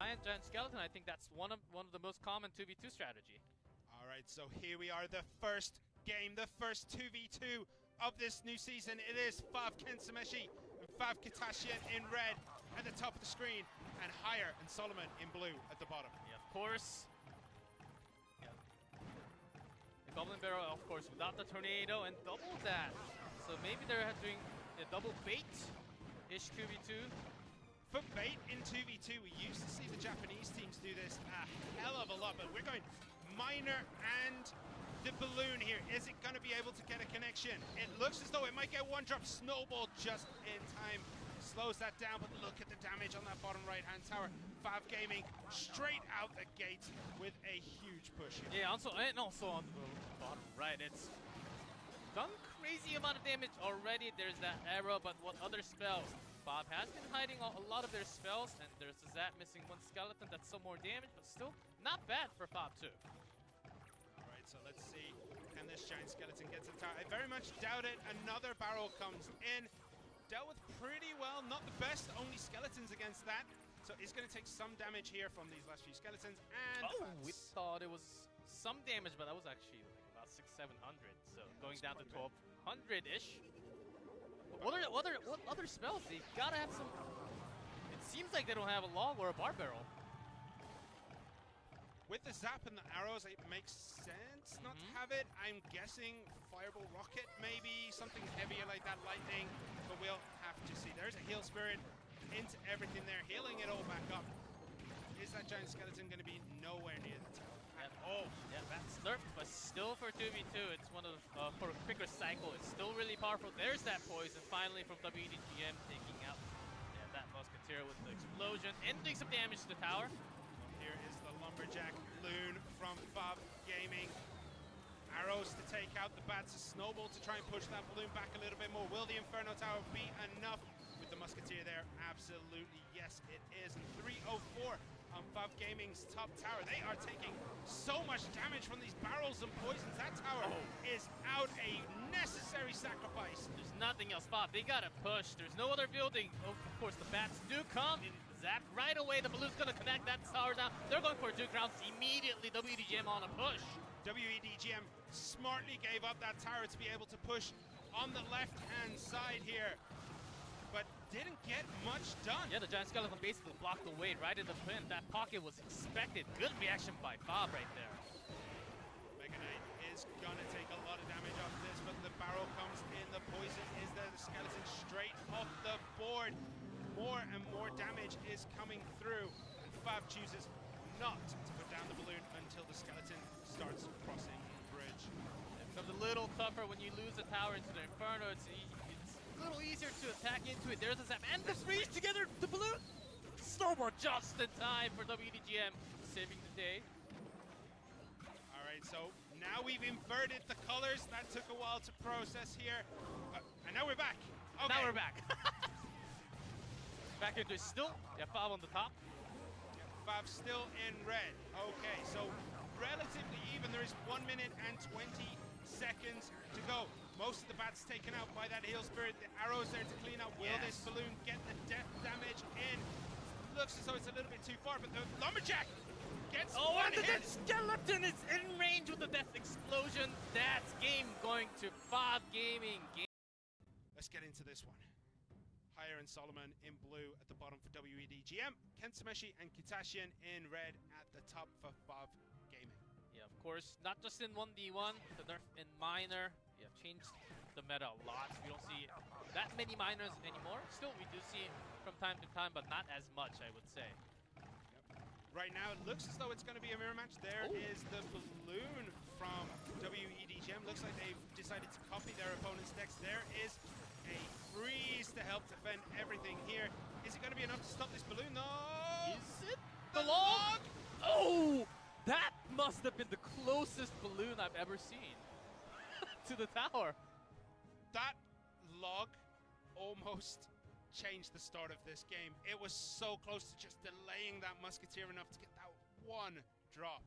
Giant Skeleton, I think that's one of the most common 2v2 strategy. Alright, so here we are, the first game, the first 2v2 of this new season. It is FAV Kensumeshi and FAV Kitashian in red at the top of the screen, and Higher and Solomon in blue at the bottom. Yeah, of course. Yeah. The Goblin Barrel, of course, without the tornado and double that. So maybe they're doing a double bait-ish 2v2. For bait in 2v2, we used to see the Japanese teams do this a hell of a lot, but we're going Miner and the balloon here. Is it going to be able to get a connection? It looks as though it might get one drop. Snowball just in time slows that down, but look at the damage on that bottom right-hand tower. FAV Gaming straight out the gate with a huge push here. Yeah, also on the bottom right, it's done crazy amount of damage already. There's that arrow, but what other spells? FAV has been hiding a lot of their spells, and there's a Zap missing one skeleton. That's some more damage, but still not bad for FAV too. Alright, so let's see, can this giant skeleton get to the tower? I very much doubt it. Another barrel comes in. Dealt with pretty well, not the best, only skeletons against that. So it's going to take some damage here from these last few skeletons. And we thought it was some damage, but that was actually like about 600-700. So going down to 1200-ish. What other spells? They gotta have some. It seems like they don't have a log or a bar barrel. With the zap and the arrows, it makes sense not to have it. I'm guessing Fireball Rocket, maybe something heavier like that, lightning, but we'll have to see. There's a heal spirit into everything there, healing it all back up. Is that giant skeleton going to be nowhere near the tower? Oh, yeah, that's nerfed, but still for 2v2, it's one of for a quicker cycle. It's still really powerful. There's that poison finally from W.EDGM taking out that Musketeer with the explosion, ending some damage to the tower. Here is the Lumberjack Loon from FAV Gaming. Arrows to take out the bats, a snowball to try and push that balloon back a little bit more. Will the Inferno Tower be enough with the Musketeer there? Absolutely, yes it is. And 304 on FAV Gaming's top tower. They are taking so much damage from these barrels and poisons. That tower is out, a necessary sacrifice. There's nothing else, FAV. They gotta push. There's no other building. Oh, of course, the bats do come. Zap right away. The balloon's gonna connect that tower down. They're going for Duke rounds immediately. W.EDGM on a push. W.EDGM smartly gave up that tower to be able to push on the left-hand side here, but didn't get much done. Yeah, the giant skeleton basically blocked the way right in the pin. That pocket was expected. Good reaction by FAV right there. Mega Knight is gonna take a lot of damage off this, but the barrel comes in. The poison is there. The skeleton straight off the board. More and more damage is coming through, and FAV chooses not to put down the balloon until the skeleton starts crossing the bridge. It becomes a little tougher when you lose the tower into the Inferno. It's a little easier to attack into it. There's a Zap and the freeze together. The balloon snowball just in time for W.EDGM, saving the day. All right, so now we've inverted the colors. That took a while to process here, and now we're back. Okay. Now we're back. Back into it still. Yeah, FAV on the top. FAV still in red. Okay, so relatively even. There is 1 minute and 20 seconds to go. Most of the bats taken out by that heal spirit. The arrows there to clean up. Will this balloon get the death damage in? Looks as though it's a little bit too far, but the Lumberjack gets one hit. The skeleton is in range with the death explosion. That's game going to FAV Gaming. Let's get into this one. Higher and Solomon in blue at the bottom for W.EDGM. Kensumeshi and Kitashian in red at the top for FAV Gaming. Yeah, of course, not just in 1v1, the nerf in Miner. Yeah, changed the meta a lot. We don't see that many miners anymore. Still, we do see from time to time, but not as much, I would say. Right now, it looks as though it's going to be a mirror match. There is the balloon from W.EDGM. Looks like they've decided to copy their opponent's decks. There is a freeze to help defend everything here. Is it going to be enough to stop this balloon? No! Is it the log? Oh! That must have been the closest balloon I've ever seen to the tower. That log almost changed the start of this game. It was so close to just delaying that Musketeer enough to get that one drop.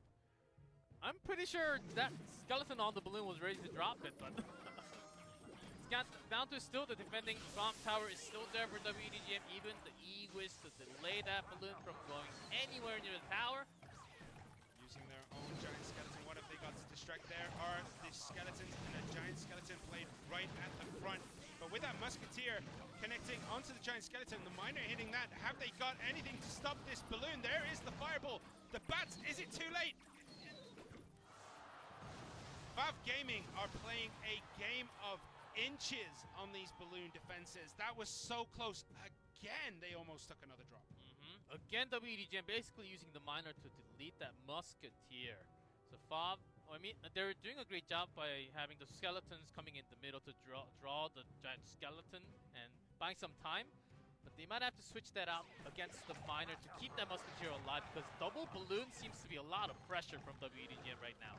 I'm pretty sure that skeleton on the balloon was ready to drop it, but it's down to still the defending bomb tower is still there for W.EDGM. Even the E-Wiz to delay that balloon from going anywhere near the tower. Using their own giant skeleton. What have they got to distract? There are the skeletons and a giant skeleton played right at the front. But with that musketeer connecting onto the giant skeleton, the miner hitting that, have they got anything to stop this balloon? There is the fireball. The bats, is it too late? FAV Gaming are playing a game of inches on these balloon defenses. That was so close. Again, they almost took another drop. Again, W.EDGM basically using the miner to delete that musketeer. So FAV, I mean, they're doing a great job by having the skeletons coming in the middle to draw the giant skeleton and buying some time. But they might have to switch that out against the miner to keep that musketeer alive, because double balloon seems to be a lot of pressure from W.EDGM right now.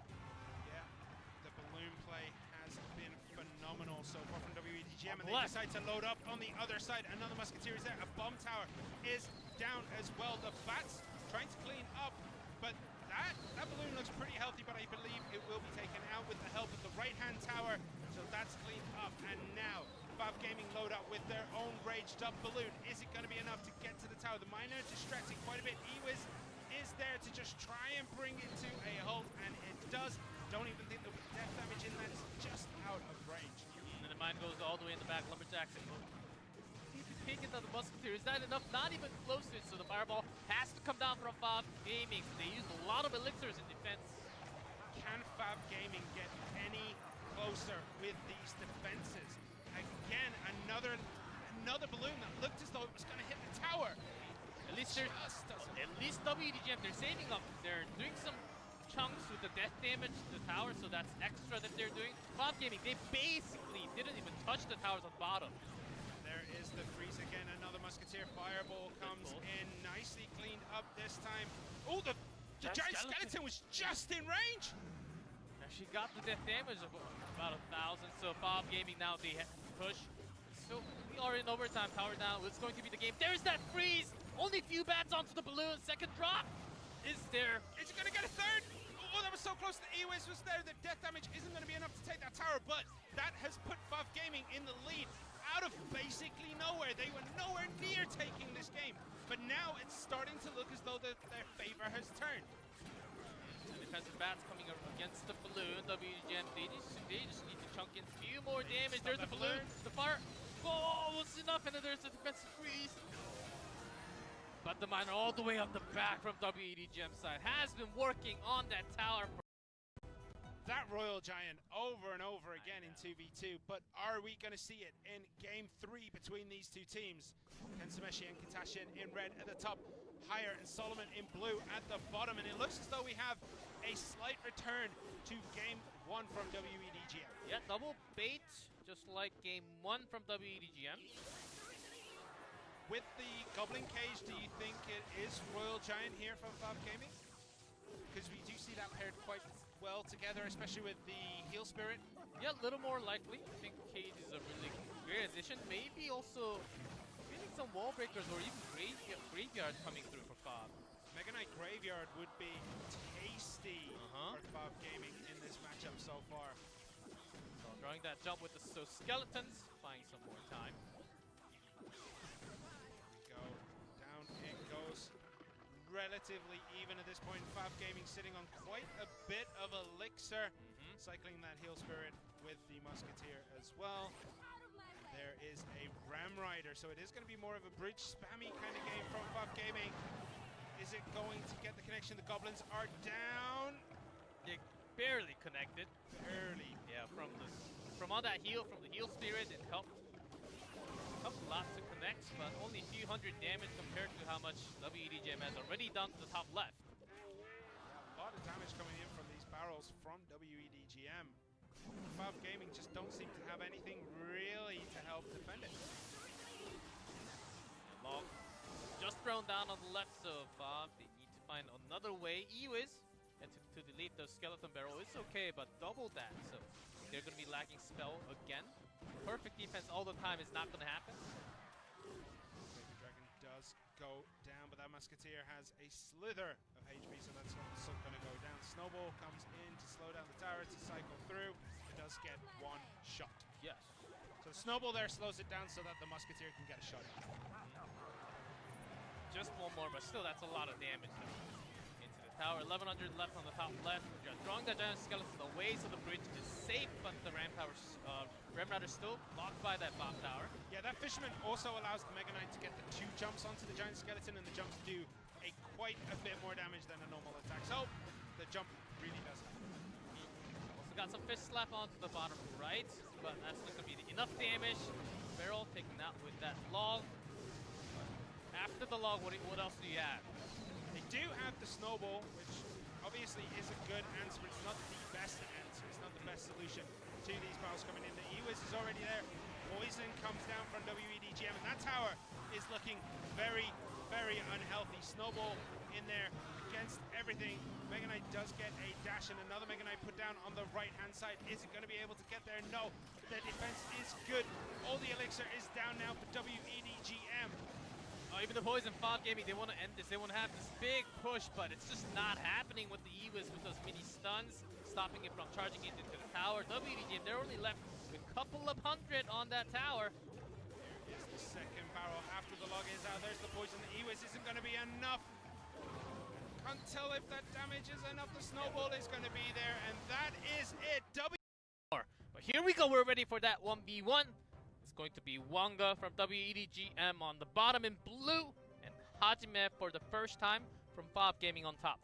Yeah, the balloon play has been phenomenal so far from W.EDGM, and they decide to load up on the other side. Another musketeer is there. A bomb tower is down as well. The bats trying to clean up, but that balloon looks pretty healthy, but I believe it will be taken out with the help of the right-hand tower. So that's cleaned up, and now FAV Gaming load up with their own raged up balloon. Is it going to be enough to get to the tower? The miner distracting quite a bit. E-Wiz is there to just try and bring it to a halt, and it does. Don't even think there'll be death damage in that. It's just out of range. And the mine goes all the way in the back. Lumberjacks taking down the musketeer. Is that enough? Not even close to it. So the fireball has to come down from FAV Gaming. They use a lot of elixirs in defense. Can FAV Gaming get any closer with these defenses? Again, another balloon that looked as though it was going to hit the tower. At least W.EDGM, they're saving up. They're doing some chunks with the death damage to the tower, so that's extra that they're doing. FAV Gaming, they basically didn't even touch the towers on bottom. There is the freeze again. Another musketeer fireball comes in, nicely cleaned up this time. Oh, the giant skeleton was just in range. Now she got the death damage of about 1,000. So FAV Gaming now they push. So we are in overtime. Tower down. It's going to be the game. There's that freeze. Only few bats onto the balloon. Second drop is there. Is he going to get a third? Oh, that was so close. The E-Wiz was there. The death damage isn't going to be enough to take that tower, but that has put FAV Gaming in the lead out of basically nowhere. They were nowhere near taking this game, but now it's starting to look as though their favor has turned. The defensive bats coming against the balloon. W.EDGM, they just need to chunk in a few more damage. There's the balloon. The fire. Oh, was enough, and then there's the defensive freeze. But the miner all the way on the back from W.EDGM side has been working on that tower. That Royal Giant over and over again in 2v2, but are we going to see it in Game 3 between these two teams? Kensumeshi and Katashian in red at the top, Higher and Solomon in blue at the bottom, and it looks as though we have a slight return to Game 1 from W.EDGM. Yeah, double bait, just like Game 1 from W.EDGM. With the Goblin Cage, do you think it is Royal Giant here from FAV Gaming? Because we do see that paired quite well together, especially with the Heal Spirit. Yeah, a little more likely. I think Cage is a really great addition. Maybe also getting some wall breakers or even graveyard coming through for FAV. Mega Knight Graveyard would be tasty for FAV Gaming in this matchup so far. So drawing that jump with the skeletons, buying some more time. Down it goes. Relatively even at this point. FAV Gaming sitting on quite a bit of elixir. Cycling that Heal Spirit with the Musketeer as well. There is a Ram Rider, so it is going to be more of a bridge spammy kind of game from FAV Gaming. Is it going to get the connection? The Goblins are down. They're barely connected. Barely. Yeah, from all that heal, from the Heal Spirit, it helped a lot to connect, but only a few hundred damage compared to how much W.EDGM has already done to the top left. Yeah, a lot of damage coming in from these barrels from W.EDGM. FAV Gaming just don't seem to have anything really to help defend it. Log just thrown down on the left, so FAV, they need to find another way. E-Wiz, and to delete the skeleton barrel is okay, but double that, so they're going to be lacking spell again. Perfect defense all the time is not going to happen. Baby Dragon does go down, but that Musketeer has a slither of HP, so that's also going to go down. Snowball comes in to slow down the tower to cycle through. It does get one shot. Yes. So So Snowball there slows it down so that the Musketeer can get a shot in. Just one more, but still that's a lot of damage into the tower. 1100 left on the top left. You're throwing the giant skeleton away so the bridge is safe, but the Ram Rider's still blocked by that bomb tower. Yeah, that Fisherman also allows the Mega Knight to get the 2 jumps onto the giant skeleton, and the jumps do quite a bit more damage than a normal attack. So the jump really does it. Also got some fist slap onto the bottom right, but that's not going to be enough damage. Barrel taken out with that log. After the log, what else do you have? They do have the Snowball, which obviously is a good answer, but it's not the best answer. It's not the best solution to these battles coming in. The E-Wiz is already there. Poison comes down from W.EDGM, and that tower is looking very, very unhealthy. Snowball in there against everything. Mega Knight does get a dash, and another Mega Knight put down on the right-hand side. Is it going to be able to get there? No. The defense is good. All the elixir is down now for W.EDGM. Even the Poison FAV Gaming, they want to end this. They want to have this big push, but it's just not happening with the E-Wiz with those mini stuns, stopping it from charging it into the tower. W.EDGM, they're only left with a couple of hundred on that tower. There is the second barrel after the log is out. There's the Poison. The E-Wiz isn't going to be enough. Can't tell if that damage is enough. The Snowball is going to be there, and that is it. But here we go. We're ready for that 1v1. It's going to be Wanga from W.EDGM on the bottom in blue, and Hajime for the first time from FAV Gaming on top.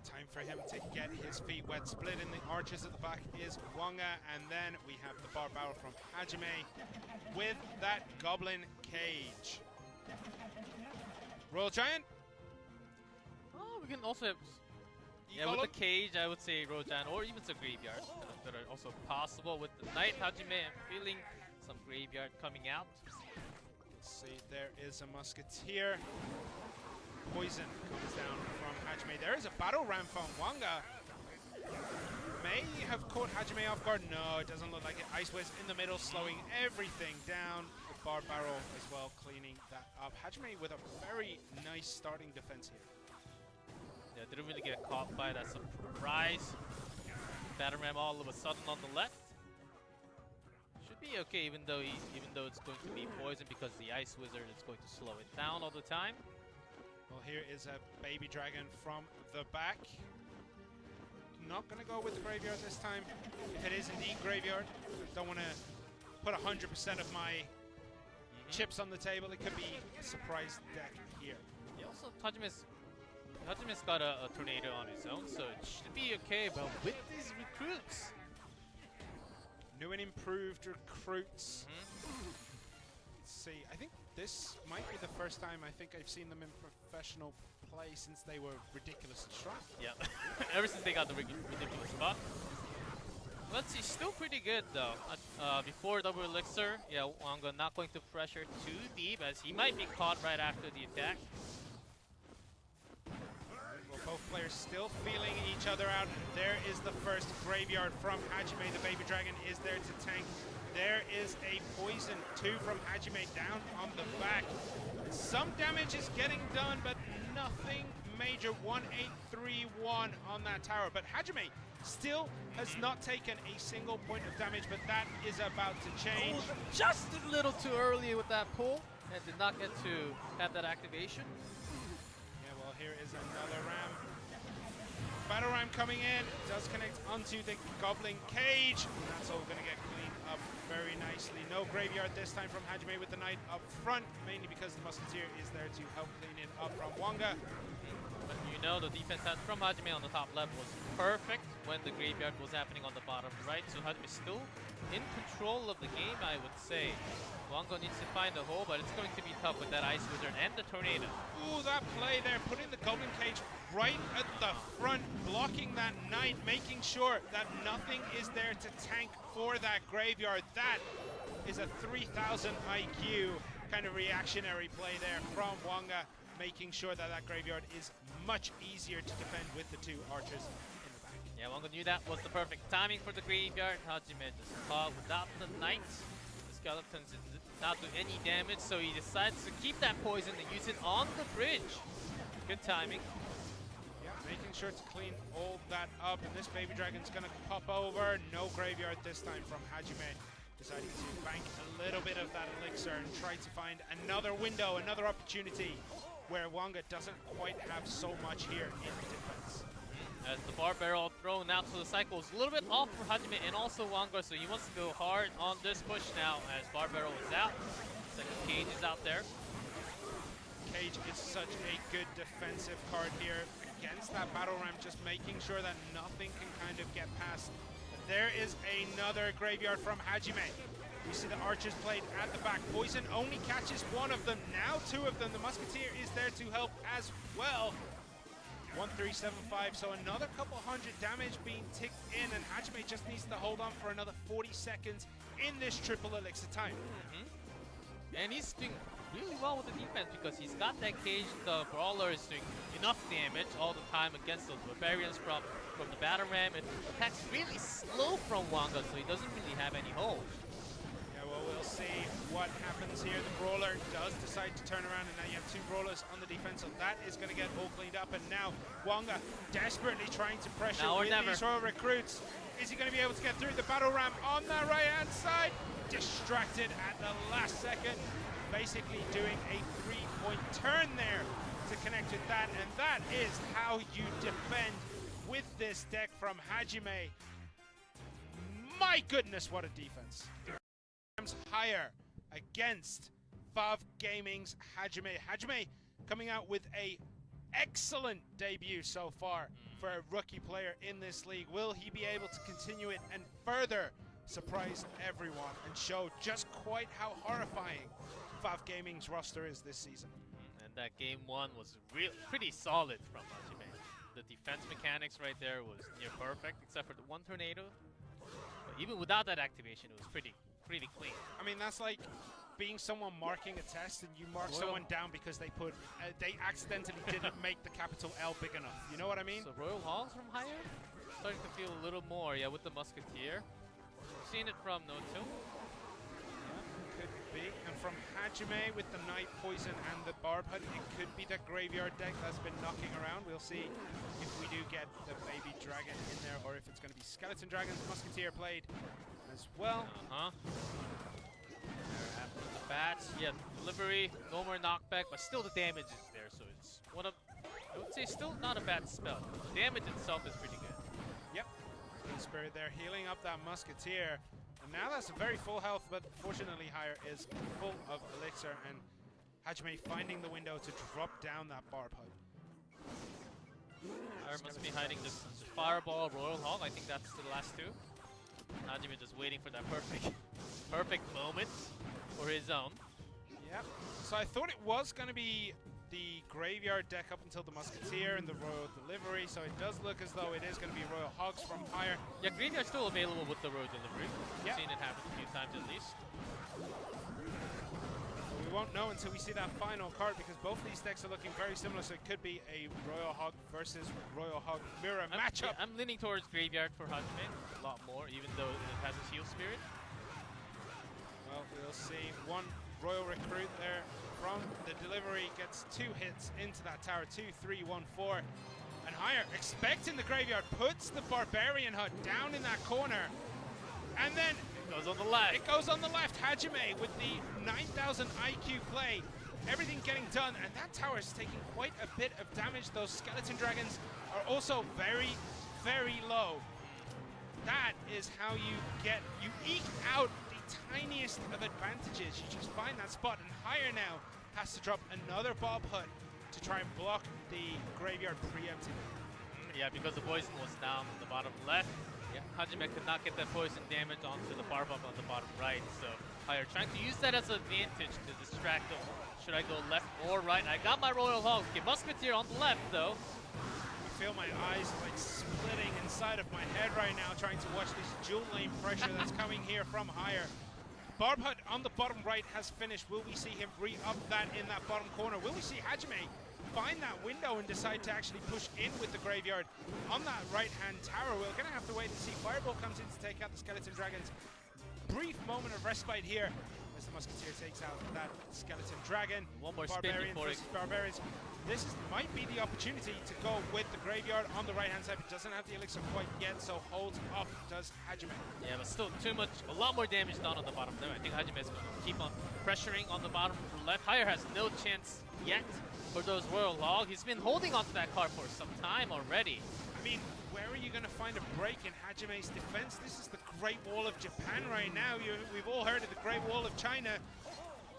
Time for him to get his feet wet. Split in the archers at the back is Wanga, and then we have the bar barrel from Hajime with that Goblin Cage. Royal Giant? Oh, we can also have... Yeah, with the cage, I would say Royal Giant, or even some Graveyard that are also possible. With the Knight Hajime, I'm feeling some Graveyard coming out. Let's see, there is a Musketeer. Poison comes down from Hajime. There is a Battle Ram from Wanga. May have caught Hajime off guard. No, it doesn't look like it. Ice Wiz in the middle, slowing everything down. The bar barrel as well, cleaning that up. Hajime with a very nice starting defense here. Yeah, didn't really get caught by that surprise. Battle Ram all of a sudden on the left. Should be okay, even though it's going to be poison, because the Ice Wizard is going to slow it down all the time. Well, here is a Baby Dragon from the back. Not going to go with the Graveyard this time. If it is indeed Graveyard, don't want to put 100% of my chips on the table. It could be a surprise deck here. Yeah, also Hajime's got a Tornado on his own, so it should be okay, but with these recruits. New and improved recruits. Let's see, I think this might be the first time I think I've seen them in professional play since they were ridiculously strong. Yeah, ever since they got the ridiculous buff. Let's see, still pretty good though. Before double elixir, yeah, Wanga not going to pressure too deep, as he might be caught right after the attack. Well, both players still feeling each other out. There is the first Graveyard from Hajime. The Baby Dragon is there to tank. There is a Poison 2 from Hajime down on the back. Some damage is getting done, but nothing major. 1831 on that tower. But Hajime still has not taken a single point of damage, but that is about to change. Oh, just a little too early with that pull, and did not get to have that activation. Yeah, well, here is another Ram. Battle Ram coming in, does connect onto the Goblin Cage. That's all going to get cleaned up very nicely. No Graveyard this time from Hajime with the Knight up front, mainly because the Musketeer is there to help clean it up from Wanga. But you know the defense from Hajime on the top left was perfect when the Graveyard was happening on the bottom right, so Hajime still in control of the game, I would say. Wanga needs to find a hole, but it's going to be tough with that Ice Wizard and the Tornado. Ooh, that play there, putting the Goblin Cage right at the front, blocking that Knight, making sure that nothing is there to tank for that Graveyard. That is a 3000 IQ kind of reactionary play there from Wanga, making sure that that Graveyard is much easier to defend with the 2 archers in the back. Yeah, Wanga knew that was the perfect timing for the Graveyard. Hajime just caught without the Knight. The Skeletons did not do any damage, so he decides to keep that poison and use it on the bridge. Good timing. Yeah, making sure to clean all that up, and this Baby Dragon's gonna pop over. No Graveyard this time from Hajime. deciding to bank a little bit of that elixir and try to find another window, another opportunity where Wonga doesn't quite have so much here in defense. As the bar barrel thrown out, so the cycle is a little bit off for Hajime and also Wonga, so he wants to go hard on this push now as bar barrel is out. Second Cage is out there. Cage is such a good defensive card here against that battle ram, just making sure that nothing can kind of get past. There is another graveyard from Hajime. We see the archers played at the back. Poison only catches one of them, now two of them. The Musketeer is there to help as well. 1375, so another couple hundred damage being ticked in, and Hajime just needs to hold on for another 40 seconds in this triple elixir time. And he's doing really well with the defense because he's got that cage. The brawler is doing enough damage all the time against those barbarians from the battle ram. It attacks really slow from Wonga, so he doesn't really have any hold. Yeah, well, we'll see what happens here. The brawler does decide to turn around, and now you have two brawlers on the defense, so that is going to get all cleaned up. And now Wonga desperately trying to pressure with these royal recruits. Is he going to be able to get through the battle ram on the right-hand side? Distracted at the last second. Basically doing a three-point turn there to connect with that, and that is how you defend with this deck from Hajime. My goodness, what a defense. Higher against FAV Gaming's Hajime. Hajime coming out with a excellent debut so far for a rookie player in this league. Will he be able to continue it and further surprise everyone and show just quite how horrifying FAV Gaming's roster is this season? And that game one was pretty solid from Hajime. The defense mechanics right there was near perfect, except for the one tornado. But even without that activation, it was pretty clean. I mean, that's like being someone marking a test and you mark someone down because they accidentally didn't make the capital L big enough. You know what I mean? So Royal Hogs from higher? Starting to feel a little more, yeah, with the Musketeer. We've seen it from No 2. Could be. And from Hajime with the Night Poison and the Barb Hunt, it could be the Graveyard deck that's been knocking around. We'll see if we do get the Baby Dragon in there or if it's going to be Skeleton Dragons. Musketeer played as well. After the bats, yeah, delivery, no more knockback, but still the damage is there, so it's one of, I would say, still not a bad spell. The damage itself is pretty good. Yep. Team Spirit there healing up that Musketeer. And now that's a very full health, but fortunately Higher is full of elixir, and Hajime finding the window to drop down that Barb Hug. Higher must be hiding this Fireball, Royal Hog. I think that's the last two. Hajime just waiting for that perfect moment for his own. Yep. So I thought it was going to be the Graveyard deck up until the Musketeer and the Royal Delivery, so it does look as though it is going to be Royal Hogs from Higher. Yeah, Graveyard's still available with the Royal Delivery. Yep. We've seen it happen a few times at least. We won't know until we see that final card because both these decks are looking very similar, so it could be a Royal Hog versus Royal Hog mirror matchup. Yeah, I'm leaning towards Graveyard for Hajime a lot more, even though it has a Shield Spirit. Well, we'll see. One Royal Recruit there from the Delivery gets 2 hits into that tower. 2, 3, 1, 4. And Higher, expecting the Graveyard, puts the Barbarian Hut down in that corner. And then it goes on the left. It goes on the left. Hajime with the 9,000 IQ play. Everything getting done, and that tower is taking quite a bit of damage. Those Skeleton Dragons are also very, very low. That is how you eke out the tiniest of advantages. You just find that spot, and Higher now has to drop another Bob Hut to try and block the Graveyard preempting. Yeah, because the poison was down on the bottom left. Yeah, Hajime could not get that poison damage onto the bar bump on the bottom right, so Higher trying to use that as an advantage to distract them. Should I go left or right? I got my Royal Hog. Okay, Musketeer on the left, though. I feel my eyes like splitting inside of my head right now, trying to watch this dual lane pressure that's coming here from Higher. Barb Hut on the bottom right has finished. Will we see him re-up that in that bottom corner? Will we see Hajime find that window and decide to actually push in with the Graveyard on that right-hand tower? We're going to have to wait and see. Fireball comes in to take out the Skeleton Dragons. Brief moment of respite here as the Musketeer takes out that Skeleton Dragon. One more Barbarians spin before versus Barbarians. this might be the opportunity to go with the Graveyard on the right-hand side, but doesn't have the elixir quite yet, so holds off does Hajime. Yeah, but still a lot more damage done on the bottom there. I think Hajime is going to keep on pressuring on the bottom left. Higher has no chance yet for those Royal Log. He's been holding onto that card for some time already. I mean, where are you going to find a break in Hajime's defense? This is the Great Wall of Japan right now. We've all heard of the Great Wall of China.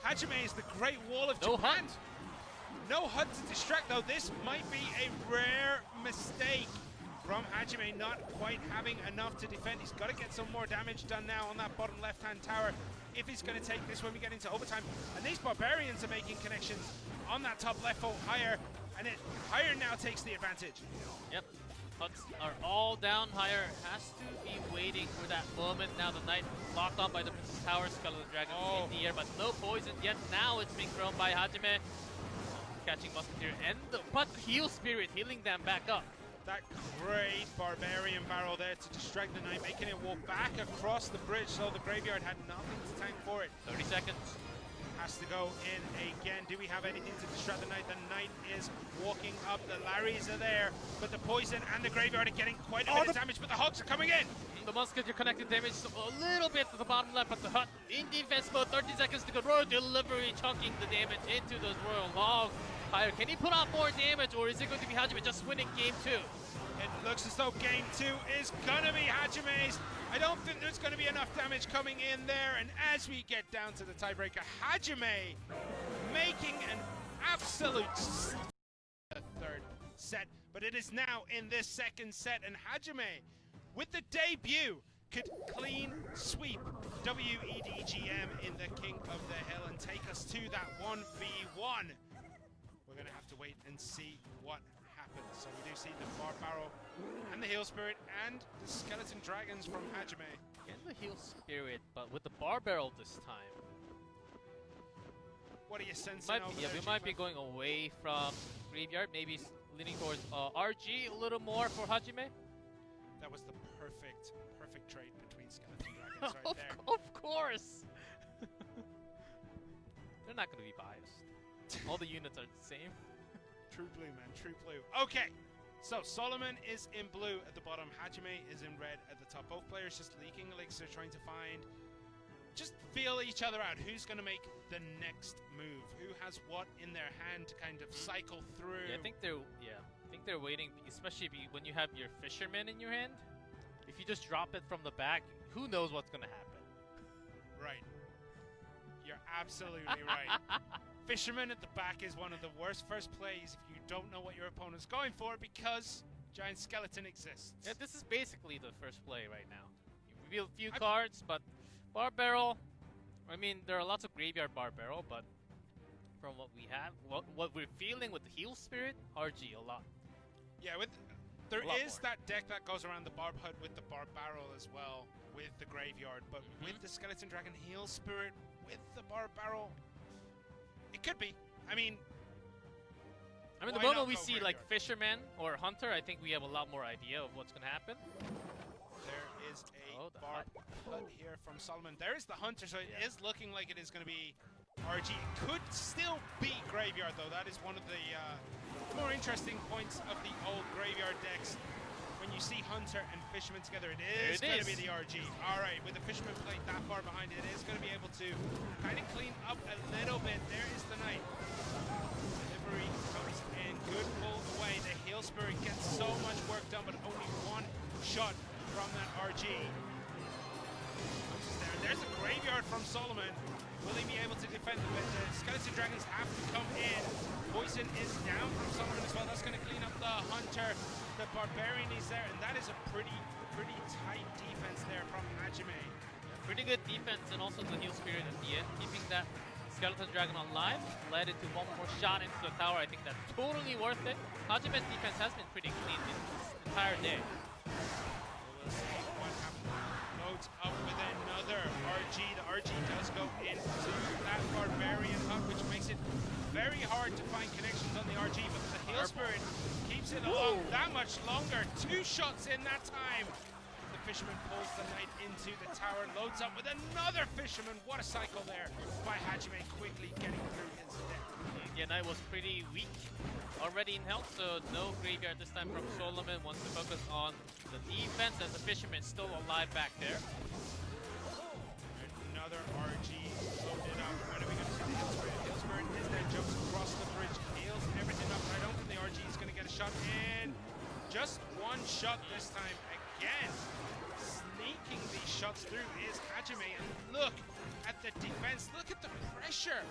Hajime is the Great Wall of Japan. No HUD to distract, though. This might be a rare mistake from Hajime, not quite having enough to defend. He's got to get some more damage done now on that bottom left-hand tower if he's going to take this when we get into overtime. And these Barbarians are making connections on that top left foe Higher, and Higher now takes the advantage. Yep. HUDs are all down. Higher has to be waiting for that moment. Now the Knight locked on by the Princess Tower, Skeleton Dragon in the air, but no poison yet. Now it's being thrown by Hajime. Catching Musketeer and the Heal Spirit, healing them back up. That great Barbarian barrel there to distract the Knight, making it walk back across the bridge, so the Graveyard had nothing to tank for it. 30 seconds. Has to go in again. Do we have anything to distract the Knight? The Knight is walking up. The Larrys are there, but the poison and the Graveyard are getting quite a bit of damage, but the Hogs are coming in. The Musketeer connected damage a little bit to the bottom left, but the HUD in defense mode. 30 seconds to go. Royal Delivery chunking the damage into those Royal Logs. Higher, can he put out more damage, or is it going to be Hajime just winning game 2? It looks as though game 2 is gonna be Hajime's. I don't think there's gonna be enough damage coming in there, and as we get down to the tiebreaker, Hajime making an absolute third set, but it is now in this second set, and Hajime, with the debut, could clean sweep W.EDGM in the King of the Hill and take us to that 1v1. We're gonna have to wait and see what happens. So we do see the Barb Barrel and the Heal Spirit and the Skeleton Dragons from Hajime. Getting the Heal Spirit, but with the Barb Barrel this time. What are you sensing over Yeah, there, we might be going away from Graveyard, maybe leaning towards RG a little more for Hajime. That was the perfect trade between Skeleton Dragons right there. Of course! They're not going to be biased. All the units are the same. True blue, man, true blue. Okay, so Solomon is in blue at the bottom, Hajime is in red at the top. Both players just leaking elixir, trying to just feel each other out. Who's going to make the next move? Who has what in their hand to kind of cycle through? Yeah, I think they're waiting, especially when you have your Fisherman in your hand. If you just drop it from the back, who knows what's going to happen? Right. You're absolutely right. Fisherman at the back is one of the worst first plays if you don't know what your opponent's going for, because Giant Skeleton exists. Yeah, this is basically the first play right now. You reveal a few cards, but Barb Barrel, I mean, there are lots of Graveyard Barb Barrel, but from what we have, what we're feeling with the Heal Spirit, RG a lot. Yeah, there is that deck that goes around the Barb HUD with the Barb Barrel as well, with the Graveyard, but with the Skeleton Dragon Heal Spirit, with the Barb Barrel, it could be. I mean, the moment we see like Fisherman or Hunter, I think we have a lot more idea of what's going to happen. There is a Barb HUD here from Solomon. There is the Hunter, so it is looking like it is going to be RG. It could still be Graveyard, though. That is one of the more interesting points of the old Graveyard decks. When you see Hunter and Fisherman together, it is going to be the RG. All right, with the Fisherman plate that far behind it, is going to be able to kind of clean up a little bit. There is the Knight. Delivery comes in. Good pull away. The Heal Spirit gets so much work done, but only one shot from that RG. There's a Graveyard from Solomon. Will he be able to defend the Skeleton Dragons have to come in. Poison is down from Solomon as well. That's going to clean up the Hunter. The Barbarian is there, and that is a pretty tight defense there from Hajime. Yeah, pretty good defense, and also the Heal Spirit at the end, keeping that Skeleton Dragon alive, led it to one more shot into the tower. I think that's totally worth it. Hajime's defense has been pretty clean this entire day. We'll see what happens. Loads up with another RG. The RG does go into that Barbarian HUD, which makes it very hard to find connections on the RG, but the Heal Spirit keeps it along that much longer. 2 shots in that time. The Fisherman pulls the knight into the tower, loads up with another Fisherman. What a cycle there by Hajime, quickly getting through his deck. Yeah, Knight was pretty weak already in health, so no graveyard this time from Solomon. Wants to focus on the defense as the Fisherman still alive back there. Another RG loaded up. When are we going to see the Hill Spirit? Hill Spirit is there, jumps across the bridge, heals everything up. I don't think the RG is going to get a shot in. Just one shot this time again. Sneaking these shots through is Hajime, and look at the defense, look at the pressure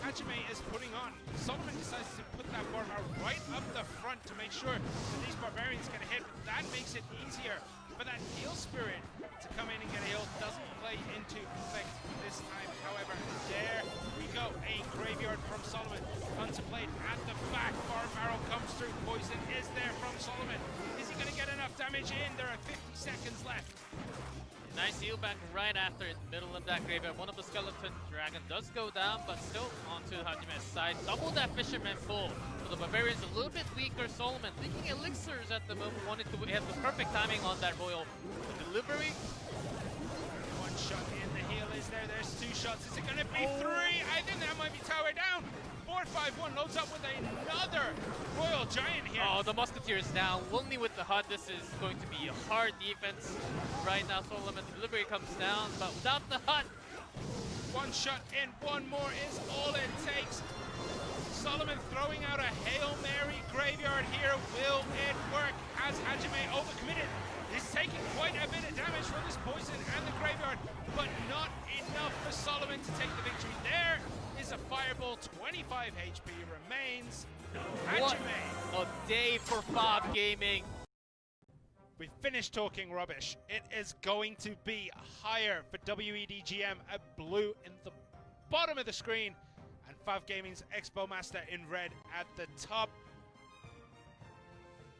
Hajime is putting on. Solomon decides to put that Barbarian right up the front to make sure that these Barbarians get a hit. That makes it easier for that Heal Spirit to come in and get a heal. Doesn't play into effect this time, however. There we go, a graveyard from Solomon. Hunter played at the back, Barb Barrel comes through, poison is there from Solomon. Is he going to get enough damage in? There are 50 seconds left. Nice heal back right after in the middle of that graveyard. One of the skeleton dragon does go down, but still onto Hajime's side. Double that Fisherman full. So the Barbarian's a little bit weaker. Solomon thinking elixirs at the moment. Wanted to have the perfect timing on that royal delivery. One shot in, the heal is there. There's two shots. Is it going to be three? I think that might be tower down. 4-5-1 loads up with another Royal Giant here. Oh, the Musketeer is down. Only with the HUD, this is going to be a hard defense. Right now, Solomon delivery comes down, but without the HUD. One shot in, one more is all it takes. Solomon throwing out a Hail Mary graveyard here. Will it work? Has Hajime overcommitted? He's taking quite a bit of damage from this poison and the graveyard, but not enough for Solomon to take the victory. There is a fireball, 25 HP remains. What Hajime. a day for FAV Gaming. We finished talking rubbish. It is going to be higher for W.EDGM, a blue in the bottom of the screen, and FAV Gaming's Expo Master in red at the top.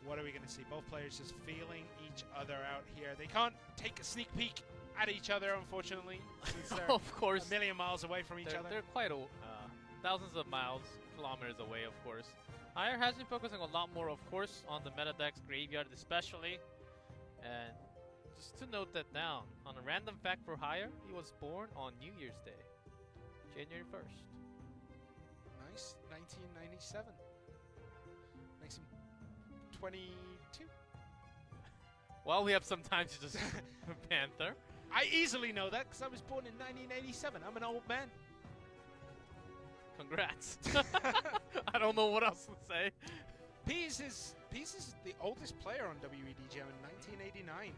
What are we going to see? Both players just feeling each other out here. They can't take a sneak peek at each other, unfortunately, since they're Of course. a million miles away from each other. They're quite thousands of miles, kilometers away, of course. Higher has been focusing a lot more, of course, on the meta decks, graveyard especially. And just to note that down, on a random fact for Higher, he was born on New Year's Day, January 1st. Nice, 1997. Makes him 22. Well, we have some time to just Panther. I easily know that because I was born in 1987. I'm an old man. Congrats. I don't know what else to say. Peas is the oldest player on W.EDGM in 1989.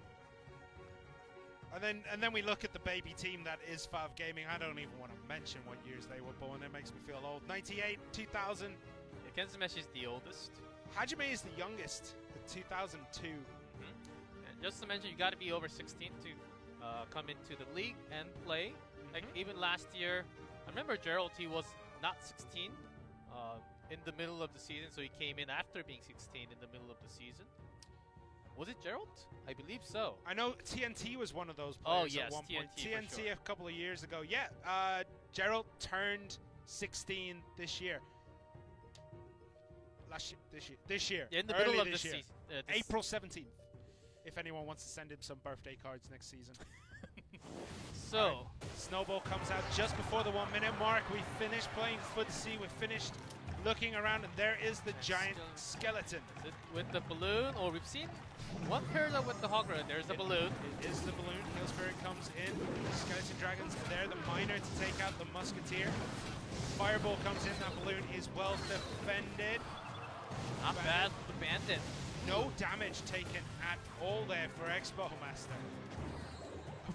And then we look at the baby team that is FAV Gaming. I don't even want to mention what years they were born. It makes me feel old. 98, 2000. Yeah, Kensumeshi is the oldest. Hajime is the youngest, at 2002. And just to mention, you got to be over 16 to come into the league and play. Like even last year, I remember Gerald, he was not 16 in the middle of the season, so he came in after being 16 in the middle of the season. Was it Gerald? I believe so. I know TNT was one of those players at one point. TNT TNT a couple of years ago. Yeah, Gerald turned 16 this year. This year. Yeah, in the middle of the season. April 17th. If anyone wants to send him some birthday cards next season. So, right. Snowball comes out just before the 1 minute mark. We finished playing footsie. We finished looking around, and there is the giant skeleton. Is it with the balloon, or we've seen one parallel with the Hogger. There's the balloon. It is the balloon. Heal Spirit comes in. Skeleton Dragons there. The Miner to take out the Musketeer. Fireball comes in. That balloon is well defended. Not bad for the Bandit. No damage taken at all there for Expo Master.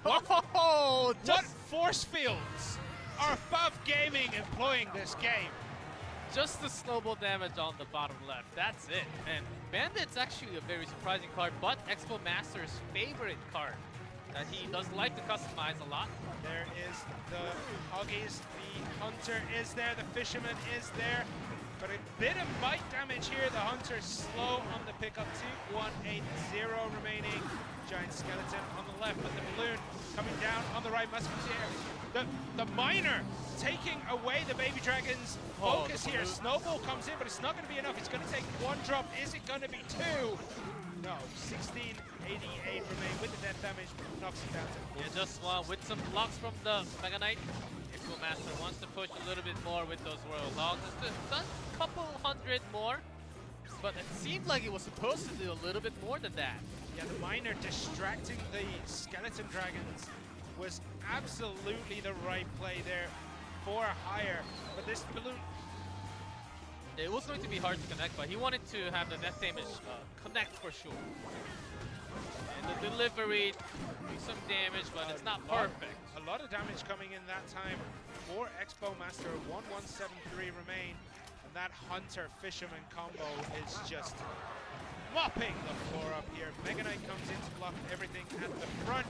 What force fields are FAV Gaming employing this game? Just the snowball damage on the bottom left. That's it. And Bandit's actually a very surprising card, but Expo Master's favorite card that he does like to customize a lot. There is the Hoggies. The Hunter is there. The Fisherman is there. But a bit of bite damage here. The Hunter slow on the pickup. 2-1-8-0 remaining. Giant skeleton on the left, but the balloon coming down on the right. Musketeer. The Miner taking away the Baby Dragon's focus here. Snowball comes in, but it's not going to be enough. It's going to take one drop. Is it going to be two? No, 1688 remain with the death damage, knocks him down to Yeah, just with some blocks from the Mega Knight. Expo Master wants to push a little bit more with those Royal Dogs. It's done a couple hundred more, but it seemed like it was supposed to do a little bit more than that. Yeah, the miner distracting the skeleton dragons was absolutely the right play there for higher. But this balloon, it was going to be hard to connect, but he wanted to have the death damage connect for sure. And the delivery, do some damage, but it's not perfect. A lot of damage coming in that time for Expo Master. 1173 remain, and that Hunter Fisherman combo is just mopping the floor up here. Mega Knight comes in to block everything at the front.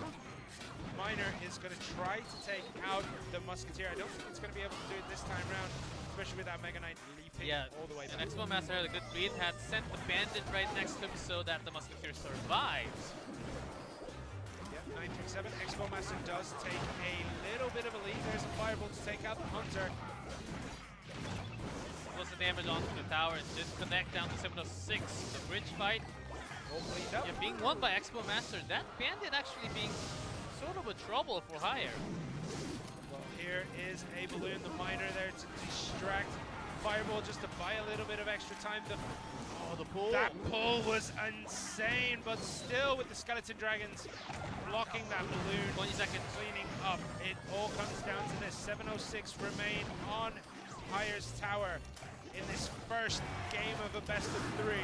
Miner is going to try to take out the Musketeer. I don't think it's going to be able to do it this time round, especially with that Mega Knight leaping all the way back. And Expo Master had a good read, had sent the Bandit right next to him so that the Musketeer survives. Yeah, 937. Expo Master does take a little bit of a lead. There's a Fireball to take out the Hunter. Plus the damage onto the tower and didn't connect down to 706. The bridge fight. Yeah, being won by Expo Master. That Bandit actually being sort of a trouble for higher. Well, here is a balloon, the miner there to distract. Fireball just to buy a little bit of extra time. The pull. That pull was insane, but still with the skeleton dragons blocking that balloon. 20 seconds. Cleaning up. It all comes down to this. 706 remain on Hire's tower in this first game of a best of 3.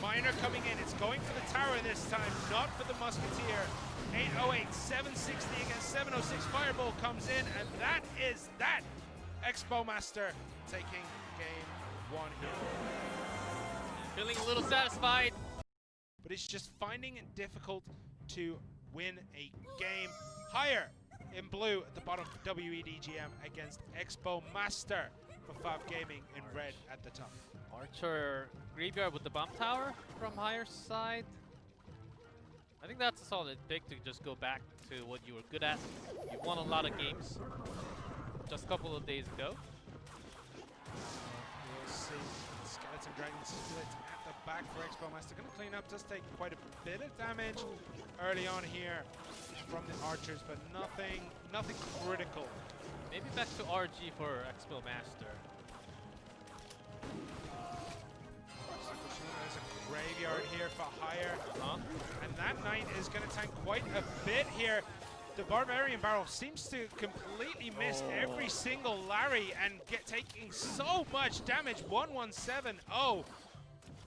Miner coming in. It's going for the tower this time, not for the Musketeer. 808, 760 against 706. Fireball comes in, and that is that. Expo Master taking game 1 here. Feeling a little satisfied. But it's just finding it difficult to win a game. Higher in blue at the bottom for W.EDGM against Expo Master for FAV Gaming in red at the top. Archer Graveyard with the bomb tower from higher side. I think that's a solid pick to just go back to what you were good at. You won a lot of games just a couple of days ago. We'll see. Skeleton Dragon split at the back for Expo Master. Going to clean up, does take quite a bit of damage early on here from the archers, but nothing critical. Maybe back to RG for Expo Master. There's a graveyard here for higher. And that knight is going to tank quite a bit here. The Barbarian Barrel seems to completely miss every single Larry and taking so much damage. 1170.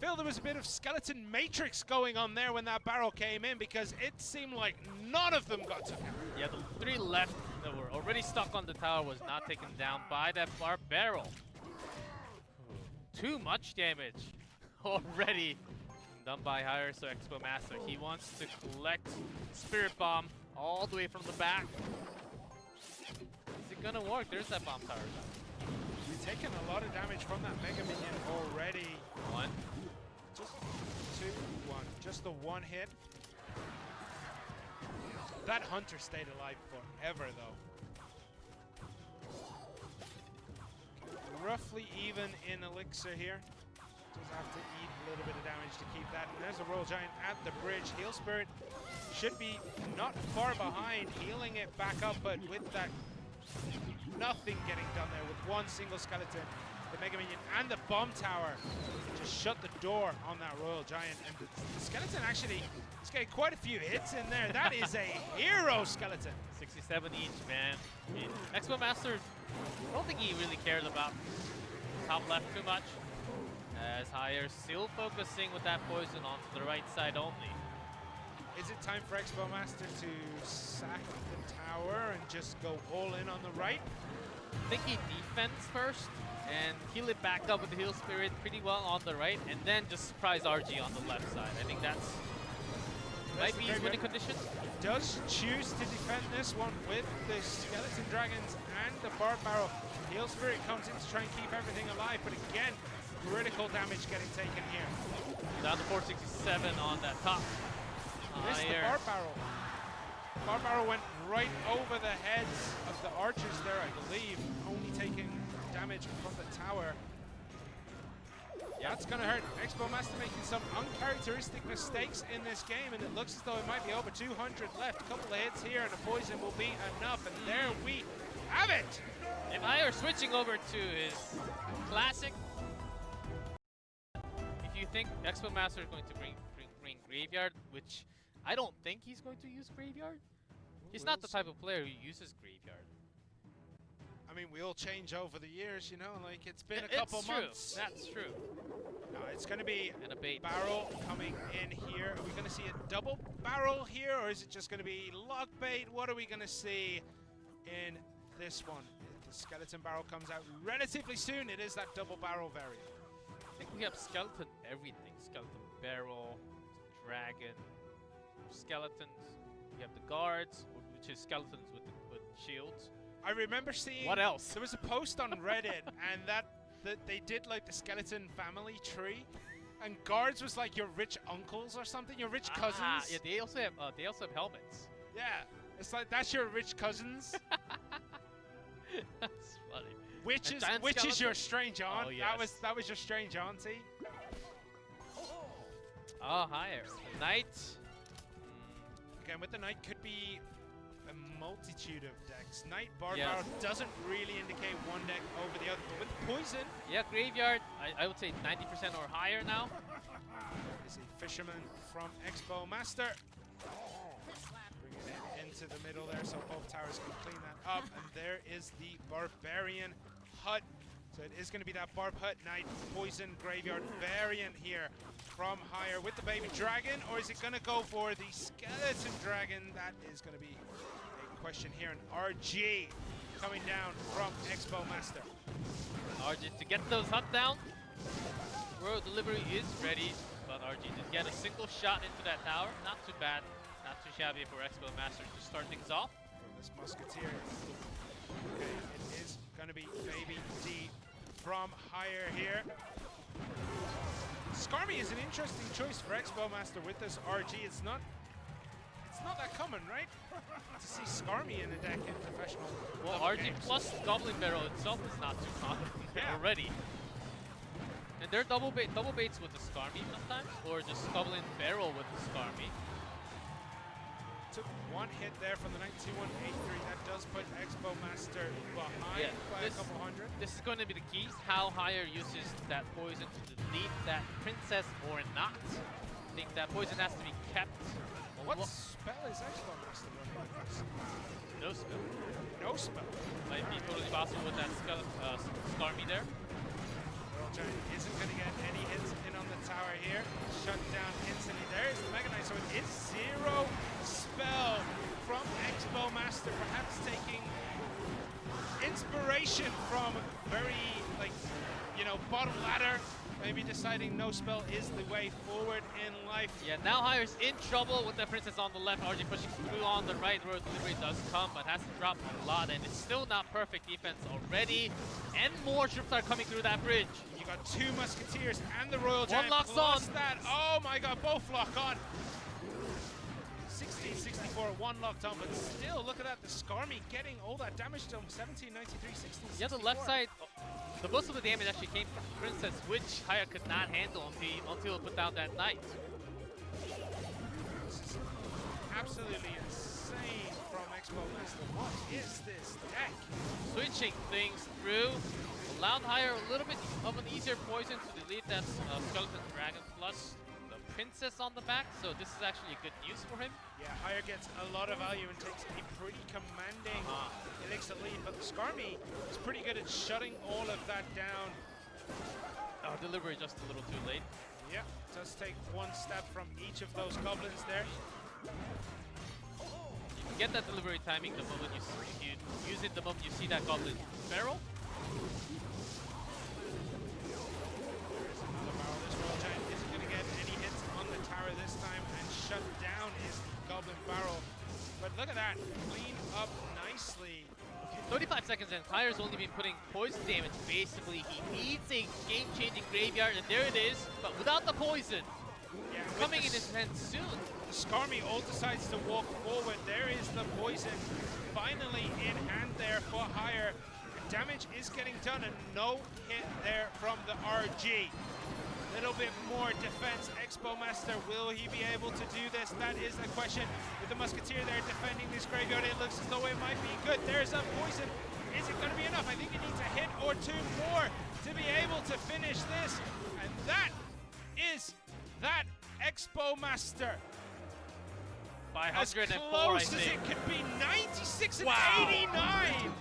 Phil, there was a bit of skeleton matrix going on there when that barrel came in, because it seemed like none of them got taken out. Yeah, the 3 left that were already stuck on the tower was not taken down by that barrel. Too much damage already done by higher, so Expo Master. He wants to collect Spirit Bomb all the way from the back. Is it gonna work? There's that bomb tower. We've taken a lot of damage from that Mega Minion already. 1. Just 2, 1. Just the 1 hit. That Hunter stayed alive forever, though. Okay, roughly even in Elixir here. Does have to eat a little bit of damage to keep that. And there's a Royal Giant at the bridge. Heal Spirit should be not far behind, healing it back up, but with that, nothing getting done there with one single skeleton. The Mega Minion and the bomb tower just shut the door on that Royal Giant, and the skeleton actually is getting quite a few hits in there. That is a hero skeleton. 67 each, man. I mean, Expo Master, I don't think he really cares about top left too much, as higher still focusing with that poison onto the right side only. Is it time for Expo Master to sack the tower and just go all in on the right? I think he defends first and heal it back up with the Heal Spirit pretty well on the right, and then just surprise RG on the left side. I think that's might be his winning condition. Does choose to defend this one with the Skeleton Dragons and the Barb Barrel. Heal Spirit comes in to try and keep everything alive, but again, critical damage getting taken here. Down to 467 on that top. Missed the Barb Barrel. Barb Barrel went right over the heads of the archers there, I believe, only taking damage from the tower. Yeah, it's going to hurt. Expo Master making some uncharacteristic mistakes in this game, and it looks as though it might be over 200 left. A couple of hits here, and a poison will be enough, and there we have it! If I are switching over to his classic, if you think Expo Master is going to bring Graveyard, which I don't think he's going to use Graveyard. He's not the type of player who uses Graveyard. I mean, we all change over the years, you know, like it's been a couple months. That's true. No, it's going to be and a bait barrel coming in here. Are we going to see a double barrel here, or is it just going to be lock bait? What are we going to see in this one? The skeleton barrel comes out relatively soon. It is that double barrel variant. I think we have skeleton everything. Skeleton barrel, dragon, skeletons. We have the guards, which is skeletons with shields. I remember seeing. What else? There was a post on Reddit, and that they did like the skeleton family tree, and guards was like your rich uncles or something, your rich cousins. Yeah, they also have helmets. Yeah, it's like that's your rich cousins. That's funny. Which is your strange aunt? Oh, yes. That was your strange auntie. Oh, higher. The knight. Again, with the knight could be a multitude of decks. Knight Bard Yes. Barrel doesn't really indicate one deck over the other, but with poison. Yeah, Graveyard, I would say 90% or higher now. Is a fisherman from Expo Master. Bringing it into the middle there, so both towers can clean that up. And there is the Barbarian Hut. So it is going to be that Barb Hut Knight Poison Graveyard variant here from higher with the baby dragon, or is it going to go for the skeleton dragon? That is going to be a question here. And RG coming down from Expo Master. RG to get those hut down. Royal Delivery is ready, but RG did get a single shot into that tower. Not too bad, not too shabby for Expo Master to start things off. For this Musketeer. Okay, it is going to be Baby D from higher here. Skarmy is an interesting choice for Expo Master with this RG. It's not that common, right? To see Skarmy in a deck in professional. Well, RG games. Plus Goblin Barrel itself is not too common already. And they're double baits with the Skarmy sometimes, or just Goblin Barrel with the Skarmy. Took one hit there from the 92183. That does put Expo Master behind by a couple hundred. This is going to be the key, how higher uses that poison to delete that princess or not. I think that poison has to be kept. What spell is Expo Master running with this? No spell. No spell. Might be totally possible with that Skarmy there. World Giant isn't going to get any hits in on the tower here. Shut down instantly. There is the Mega Knight, so it is zero spell from Expo Master, perhaps taking inspiration from very, like, you know, bottom ladder. Maybe deciding no spell is the way forward in life. Yeah, now Hire's in trouble with the princess on the left. RG pushing through on the right. Royal Delivery does come, but has to drop a lot, and it's still not perfect defense already. And more troops are coming through that bridge. You got two Musketeers and the Royal Giant. One locks plus on. That. Oh my god, both lock on. 1664, one locked on, but still, look at that. The Skarmy getting all that damage to him. 1793, 1664. Yeah, the left side, the most of the damage actually came from Princess, which Haya could not handle until he put down that Knight. This is absolutely insane from Expo Master. What is this deck? Switching things through, allowed Haya a little bit of an easier poison to delete that Skeleton Dragon plus the Princess on the back, so this is actually good news for him. Yeah, Haya gets a lot of value and takes a pretty commanding elixir lead, but the Skarmy is pretty good at shutting all of that down. Oh, delivery just a little too late. Yeah, does take one step from each of those goblins there. You can get that delivery timing the moment you use it the moment you see that goblin barrel. There is another barrel. This Royal Giant isn't going to get any hits on the tower this time, and shut down is the Goblin Barrel. But look at that, clean up nicely. 35 seconds and Tyre's only been putting poison damage. Basically, he needs a game-changing graveyard, and there it is, but without the poison. Yeah, Coming in his hand soon. The Skarmy all decides to walk forward. There is the poison finally in hand there for Hire. Damage is getting done, and no hit there from the RG. little bit more defense. Expo Master, will he be able to do this? That is the question. With the Musketeer there defending this graveyard, it looks as though it might be good. There's a poison. Is it going to be enough? I think it needs a hit or two more to be able to finish this. And that is that Expo Master. By As 104, close I as think. it could be, 96 and Wow. 89.